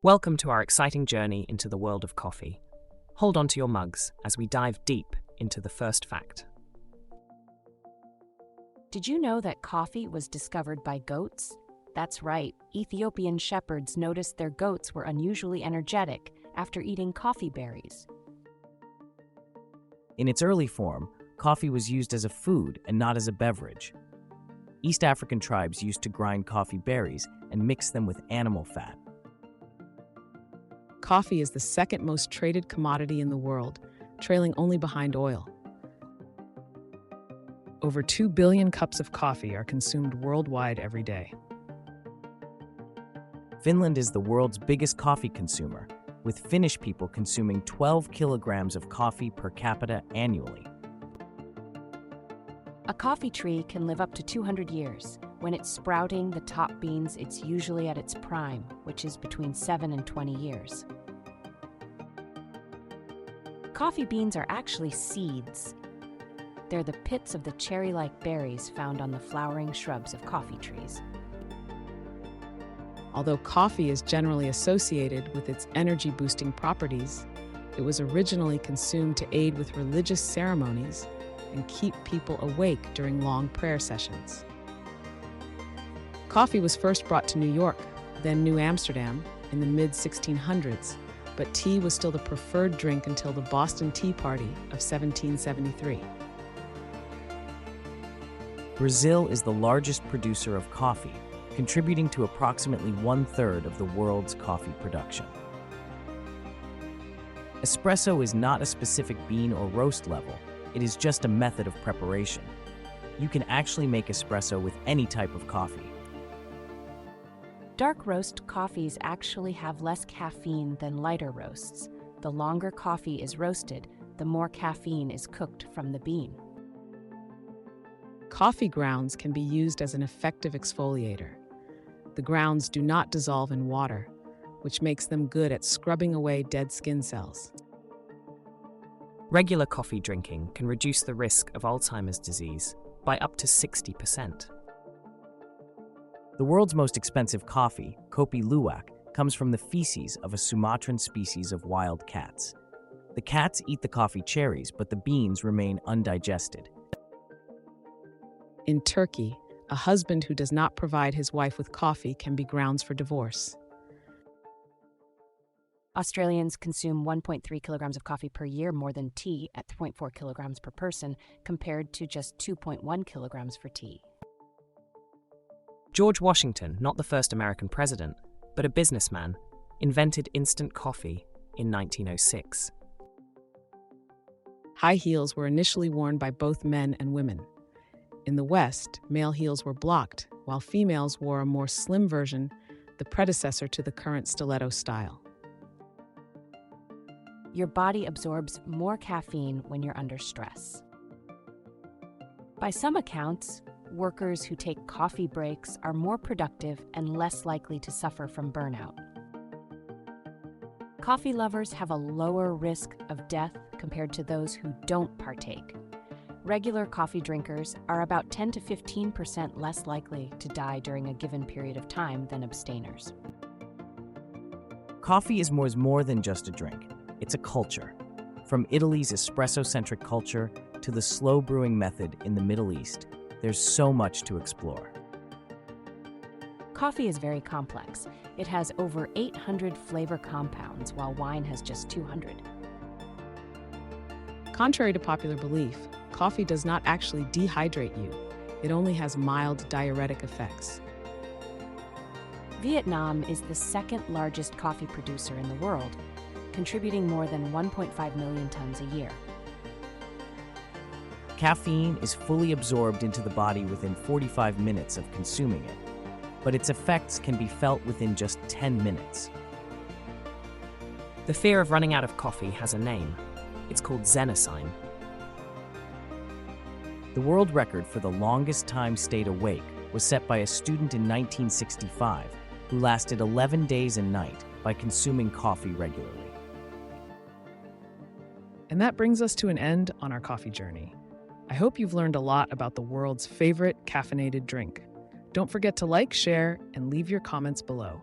Welcome to our exciting journey into the world of coffee. Hold on to your mugs as we dive deep into the first fact. Did you know that coffee was discovered by goats? That's right, Ethiopian shepherds noticed their goats were unusually energetic after eating coffee berries. In its early form, coffee was used as a food and not as a beverage. East African tribes used to grind coffee berries and mix them with animal fat. Coffee is the second most traded commodity in the world, trailing only behind oil. Over 2 billion cups of coffee are consumed worldwide every day. Finland is the world's biggest coffee consumer, with Finnish people consuming 12 kilograms of coffee per capita annually. A coffee tree can live up to 200 years. When it's sprouting the top beans, it's usually at its prime, which is between 7 and 20 years. Coffee beans are actually seeds. They're the pits of the cherry-like berries found on the flowering shrubs of coffee trees. Although coffee is generally associated with its energy-boosting properties, it was originally consumed to aid with religious ceremonies and keep people awake during long prayer sessions. Coffee was first brought to New York, then New Amsterdam, in the mid-1600s, but tea was still the preferred drink until the Boston Tea Party of 1773. Brazil is the largest producer of coffee, contributing to approximately 1/3 of the world's coffee production. Espresso is not a specific bean or roast level, it is just a method of preparation. You can actually make espresso with any type of coffee. Dark roast coffees actually have less caffeine than lighter roasts. The longer coffee is roasted, the more caffeine is cooked from the bean. Coffee grounds can be used as an effective exfoliator. The grounds do not dissolve in water, which makes them good at scrubbing away dead skin cells. Regular coffee drinking can reduce the risk of Alzheimer's disease by up to 60%. The world's most expensive coffee, Kopi Luwak, comes from the feces of a Sumatran species of wild cats. The cats eat the coffee cherries, but the beans remain undigested. In Turkey, a husband who does not provide his wife with coffee can be grounds for divorce. Australians consume 1.3 kilograms of coffee per year, more than tea at 0.4 kilograms per person, compared to just 2.1 kilograms for tea. George Washington, not the first American president, but a businessman, invented instant coffee in 1906. High heels were initially worn by both men and women. In the West, male heels were blocked, while females wore a more slim version, the predecessor to the current stiletto style. Your body absorbs more caffeine when you're under stress. By some accounts, workers who take coffee breaks are more productive and less likely to suffer from burnout. Coffee lovers have a lower risk of death compared to those who don't partake. Regular coffee drinkers are about 10 to 15% less likely to die during a given period of time than abstainers. Coffee is more than just a drink. It's a culture. From Italy's espresso-centric culture to the slow brewing method in the Middle East, there's so much to explore. Coffee is very complex. It has over 800 flavor compounds, while wine has just 200. Contrary to popular belief, coffee does not actually dehydrate you. It only has mild diuretic effects. Vietnam is the second largest coffee producer in the world, contributing more than 1.5 million tons a year. Caffeine is fully absorbed into the body within 45 minutes of consuming it, but its effects can be felt within just 10 minutes. The fear of running out of coffee has a name. It's called xenocime. The world record for the longest time stayed awake was set by a student in 1965 who lasted 11 days and night by consuming coffee regularly. And that brings us to an end on our coffee journey. I hope you've learned a lot about the world's favorite caffeinated drink. Don't forget to like, share, and leave your comments below.